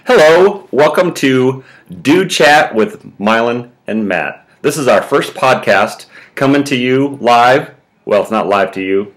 Hello, welcome to Do Chat with Milan and Matt. This is our first podcast coming to you live. Well, it's not live to you.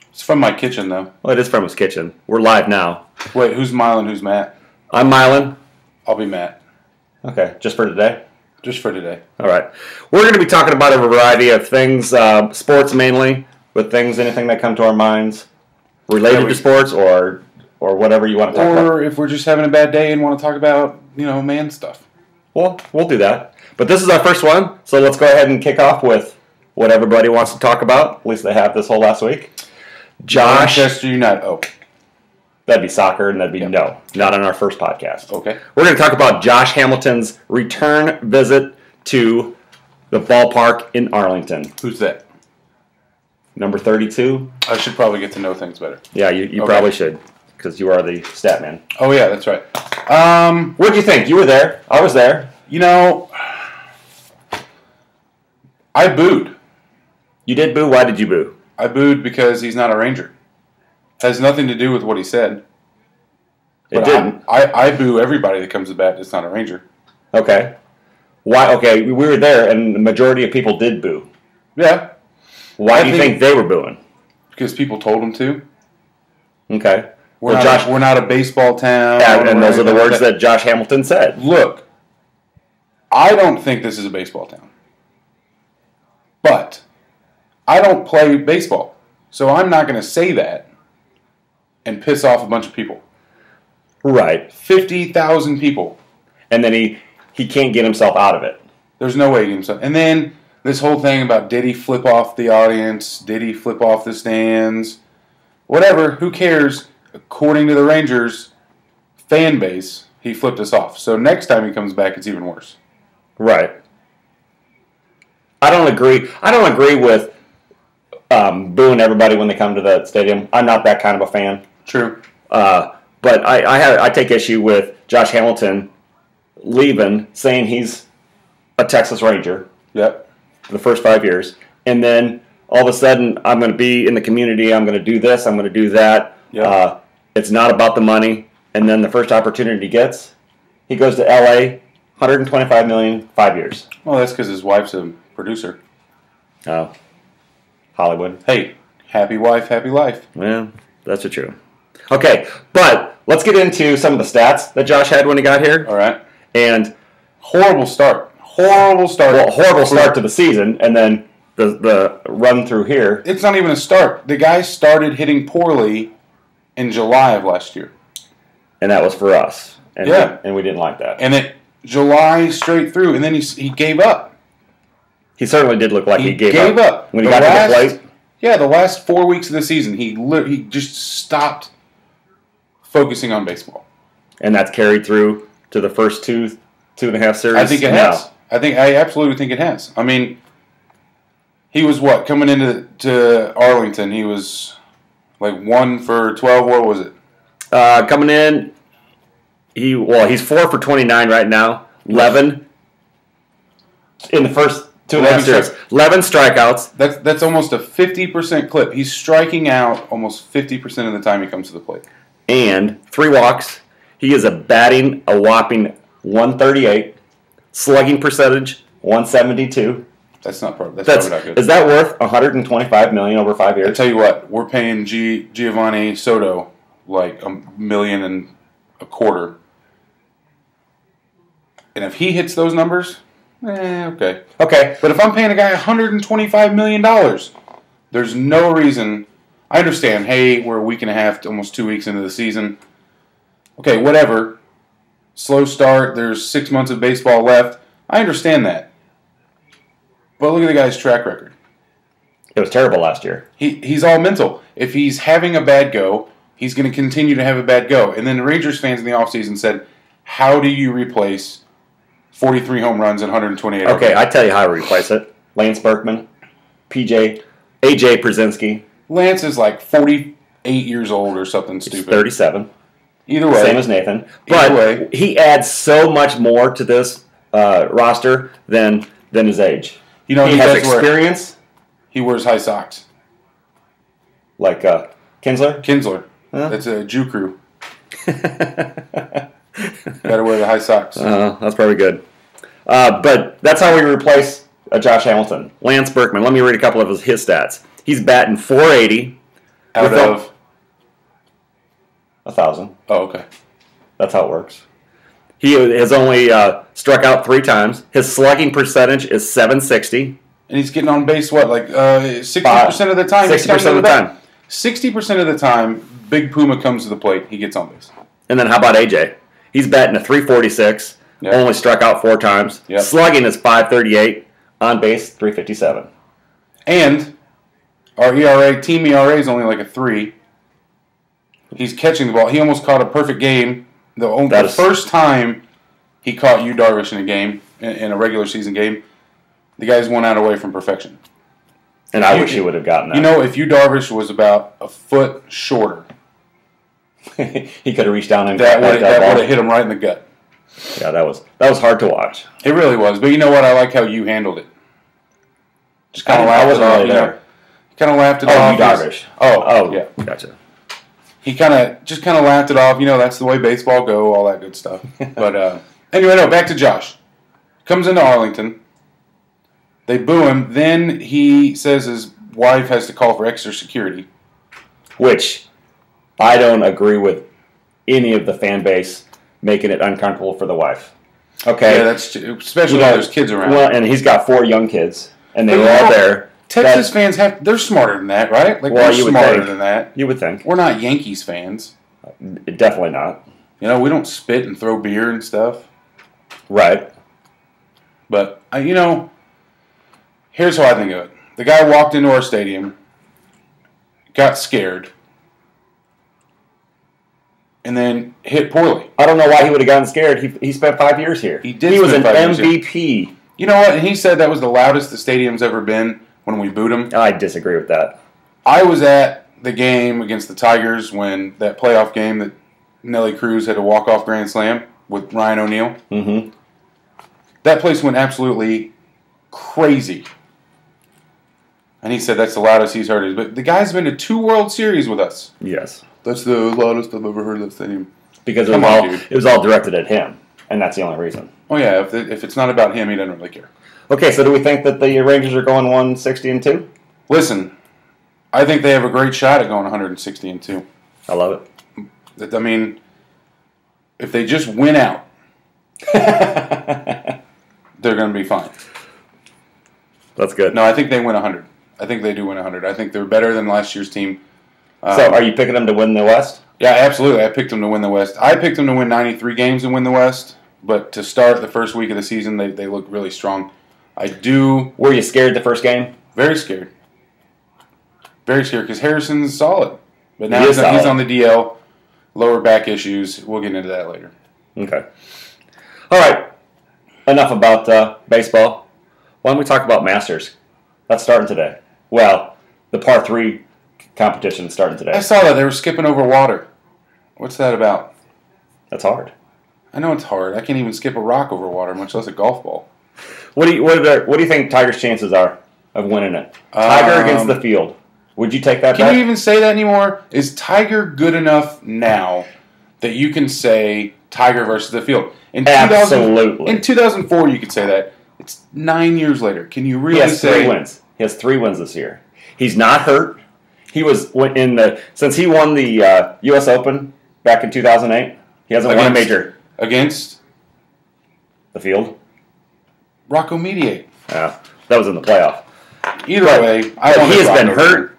It's from my kitchen, though. Well, it is from his kitchen. We're live now. Wait, who's Milan, who's Matt? I'm Milan. I'll be Matt. Okay, just for today? Just for today. All right. We're going to be talking about a variety of things, sports mainly, with anything that come to our minds related to sports or whatever you want to talk about. Or if we're just having a bad day and want to talk about, man stuff. Well, we'll do that. But this is our first one, so let's go ahead and kick off with what everybody wants to talk about. At least they have this whole last week. Josh. Manchester United. Oh. That'd be soccer, and that'd be no, not on our first podcast. Okay. We're going to talk about Josh Hamilton's return visit to the ballpark in Arlington. Who's that? Number 32. I should probably get to know things better. Yeah, you probably should, because you are the stat man. Oh, yeah, that's right. What'd you think? You were there. I was there. I booed. You did boo? Why did you boo? I booed because he's not a Ranger. Has nothing to do with what he said. It didn't. I boo everybody that comes to bat that's not a Ranger. Okay. Why? Okay, we were there, and the majority of people did boo. Yeah. Why do you think they were booing? Because people told them to. Okay. We're not a baseball town. Yeah, and those are the words that Josh Hamilton said. Look, I don't think this is a baseball town. But I don't play baseball. So I'm not going to say that and piss off a bunch of people. Right. 50,000 people. And then he can't get himself out of it. There's no way he can get himself. And then this whole thing about did he flip off the audience? Did he flip off the stands? Whatever. Who cares? According to the Rangers fan base, he flipped us off. So next time he comes back, it's even worse. Right. I don't agree with booing everybody when they come to the stadium. I'm not that kind of a fan. True. But I take issue with Josh Hamilton leaving, saying he's a Texas Ranger. Yep. For the first 5 years. And then all of a sudden, I'm going to be in the community. I'm going to do this. I'm going to do that. Yep. It's not about the money. And then the first opportunity he gets, he goes to L.A., $125 million, 5 years. Well, that's because his wife's a producer. Oh. Hollywood. Hey, happy wife, happy life. Yeah, that's true. Okay, but let's get into some of the stats that Josh had when he got here. All right. And horrible start. Horrible start. Well, horrible start to the season, and then the run through here. It's not even a start. The guy started hitting poorly in July of last year. And that was for us. And yeah. And we didn't like that. And it July straight through, and then he gave up. He certainly did look like he gave up. When he got to the plate. Yeah, the last 4 weeks of the season, he just stopped focusing on baseball. And that's carried through to the first two and a half series. I think it has. I absolutely think it has. I mean, he was coming into Arlington? He was like 1 for 12. What was it? Coming in, he's 4 for 29 right now. 11 in the first 2.5 series. 11 strikeouts. That's almost a 50% clip. He's striking out almost 50% of the time he comes to the plate. And 3 walks. He is batting a whopping 138. Slugging percentage 172. That's probably not good. Is that worth $125 million over 5 years? I tell you what, we're paying Giovanni Soto like $1.25 million. And if he hits those numbers, okay. Okay. But if I'm paying a guy $125 million, there's no reason. I understand, hey, we're a week and a half to almost 2 weeks into the season. Okay, whatever. Slow start. There's 6 months of baseball left. I understand that. But look at the guy's track record. It was terrible last year. He's all mental. If he's having a bad go, he's going to continue to have a bad go. And then the Rangers fans in the offseason said, how do you replace 43 home runs and 128 Okay, I tell you how to replace it. Lance Berkman, AJ Przinsky. Lance is like 48 years old or something stupid. He's 37. Either way. Same as Nathan. But he adds so much more to this roster than his age. He has experience. He wears high socks. Like Kinsler? Kinsler. Huh? That's a Jew crew. Got to wear the high socks. That's probably good. But that's how we replace Josh Hamilton. Lance Berkman. Let me read a couple of his stats. He's batting .480 Out of 1,000. Oh, okay. That's how it works. He has only struck out 3 times. His slugging percentage is .760. And he's getting on base, what, like 60% of the time? 60% of the time. 60% of the time, Big Puma comes to the plate, he gets on base. And then how about AJ? He's batting .346. Yep. Only struck out 4 times. Yep. Slugging is .538. On base, .357. And our ERA, team ERA is only like a 3. He's catching the ball. He almost caught a perfect game. The first time he caught Yu Darvish in a game, in a regular season game, the guy's 1 out away from perfection. And I wish he would have gotten that. You know, if Yu Darvish was about a foot shorter, he could have reached down and that would have hit him right in the gut. Yeah, that was hard to watch. It really was. But you know what? I like how you handled it. Just kind of laughed it off. Really there. Kind of laughed it off. Yu Darvish. Oh, yeah. Gotcha. He kind of laughed it off. You know, that's the way baseball go, all that good stuff. But anyway, no, back to Josh. Comes into Arlington. They boo him. Then he says his wife has to call for extra security. Which I don't agree with any of the fan base making it uncomfortable for the wife. Okay? Yeah, that's especially when there's kids around. Well, and he's got 4 young kids, and they were all there. Texas fans they're smarter than that, right? Like, we're smarter than that. You would think. We're not Yankees fans. Definitely not. You know, we don't spit and throw beer and stuff. Right. But, you know, here's how I think of it. The guy walked into our stadium, got scared, and then hit poorly. I don't know why he would have gotten scared. He spent 5 years here. He did. He was an MVP. You know what? And he said that was the loudest the stadium's ever been when we booed him. I disagree with that. I was at the game against the Tigers when that playoff game that Nelly Cruz had a walk-off grand slam with Ryan O'Neal. Mm-hmm. That place went absolutely crazy. And he said that's the loudest he's heard. But the guy's been to 2 World Series with us. Yes. That's the loudest I've ever heard of that stadium. Because it was all directed at him, and that's the only reason. Oh, yeah. If it's not about him, he doesn't really care. Okay, so do we think that the Rangers are going 160-2? Listen, I think they have a great shot at going 160-2. I love it. I mean, if they just win out, they're going to be fine. That's good. No, I think they win 100. I think they do win 100. I think they're better than last year's team. So are you picking them to win the West? Yeah, absolutely. I picked them to win the West. I picked them to win 93 games and win the West. But to start the first week of the season, they look really strong. I do. Were you scared the first game? Very scared. Very scared because Harrison's solid. But now he's on the DL. Lower back issues. We'll get into that later. Okay. All right. Enough about baseball. Why don't we talk about Masters? That's starting today. Well, the par 3 competition is starting today. I saw that. They were skipping over water. What's that about? That's hard. I know it's hard. I can't even skip a rock over water, much less a golf ball. What do you think Tiger's chances are of winning it? Tiger against the field. Would you take that bet? Can you even say that anymore? Is Tiger good enough now that you can say Tiger versus the field? Absolutely. In 2004, you could say that. It's 9 years later. Can you really say... He has 3 wins. He has 3 wins this year. He's not hurt. He was since he won the U.S. Open back in 2008. He hasn't won a major against the field. Rocco Mediate. Yeah, that was in the playoff. Either way, he has been hurt.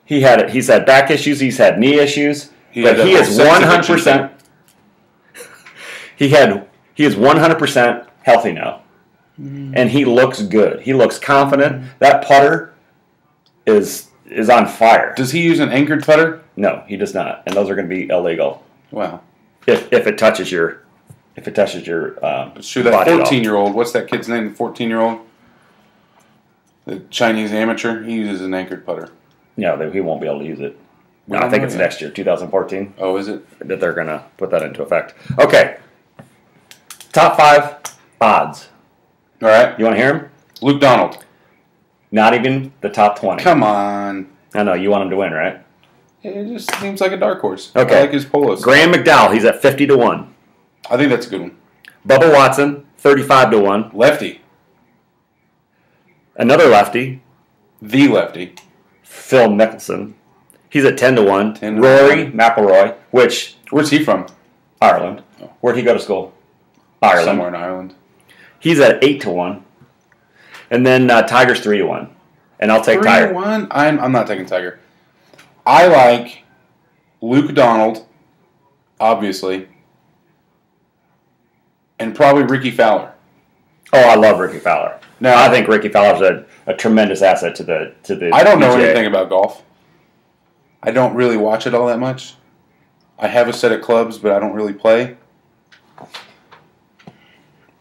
He's had back issues. He's had knee issues. But he is 100%. He is 100% healthy now, and he looks good. He looks confident. That putter is on fire. Does he use an anchored putter? No, he does not, and those are going to be illegal. Wow. If it touches your it's true. That 14-year-old. What's that kid's name? The 14-year-old, the Chinese amateur. He uses an anchored putter. No, he won't be able to use it. No, I think it's next year, 2014. Oh, is it? That they're going to put that into effect. Okay. Top 5 odds. All right. You want to hear them? Luke Donald. Not even the top 20. Come on. I know. You want him to win, right? It just seems like a dark horse. Okay. I like his polos. Graham McDowell, he's at 50-1. I think that's a good one. Bubba Watson, 35-1. Lefty. Another lefty. The lefty. Phil Mickelson. He's at 10-1. 10 to Rory 1. McIlroy, which Where's he from? Ireland. Where'd he go to school? Ireland. Somewhere in Ireland. He's at 8-1. And then Tiger's 3-1. And I'll take Tiger. 3-1? I'm not taking Tiger. I like Luke Donald, obviously, and probably Ricky Fowler. Oh, I love Ricky Fowler. Now, I think Ricky Fowler's a tremendous asset to the I don't know PGA. anything about golf. I don't really watch it all that much. I have a set of clubs, but I don't really play.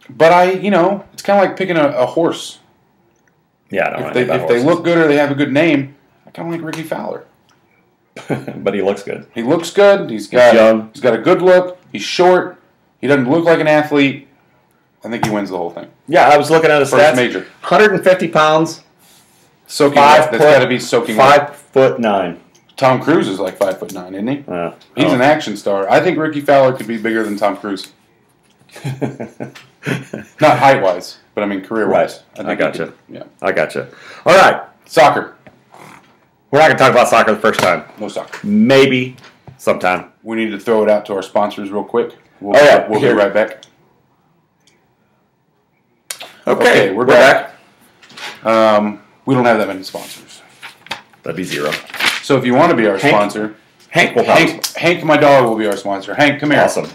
But it's kind of like picking a horse. Yeah, I don't know If anything about they horses. look good or they have a good name, I kind of like Ricky Fowler. But he looks good. He looks good. He's young. He's got a good look. He's short. He doesn't look like an athlete. I think he wins the whole thing. Yeah, I was looking at his First stats. major. 150 pounds. Soaking wet. That's got to be soaking wet. 5'9". Tom Cruise is like 5'9", isn't he? He's Oh. an action star. I think Ricky Fowler could be bigger than Tom Cruise. Not height-wise, but I mean career-wise. Right. I gotcha. Yeah. I gotcha. All right. Soccer. We're not going to talk about soccer the first time. No soccer. Maybe sometime. We need to throw it out to our sponsors real quick. We'll be Here. right back. Okay, we're back. We don't have that many sponsors. That'd be 0. So if you want to be our sponsor, Hank will Hank, my dog, will be our sponsor. Hank, come here. Awesome.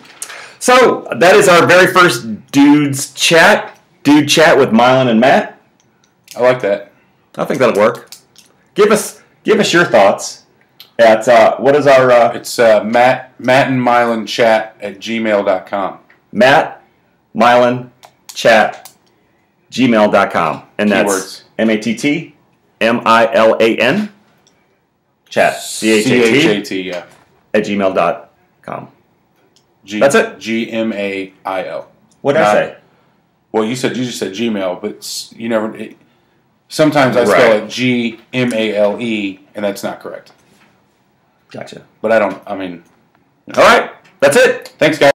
So that is our very first Dude Chat with Milan and Matt. I like that. I think that'll work. Give us your thoughts at what is our It's Matt and Milan chat at gmail.com. Matt Milan chat gmail.com, and that's Keywords. MattMilan chat CHAT yeah. at gmail.com. That's it. GMAIL. What did I say? Well, you just said Gmail, but you never. Sometimes I spell it GMALE, and that's not correct. Gotcha. But I don't. I mean. All right. That's it. Thanks, guys.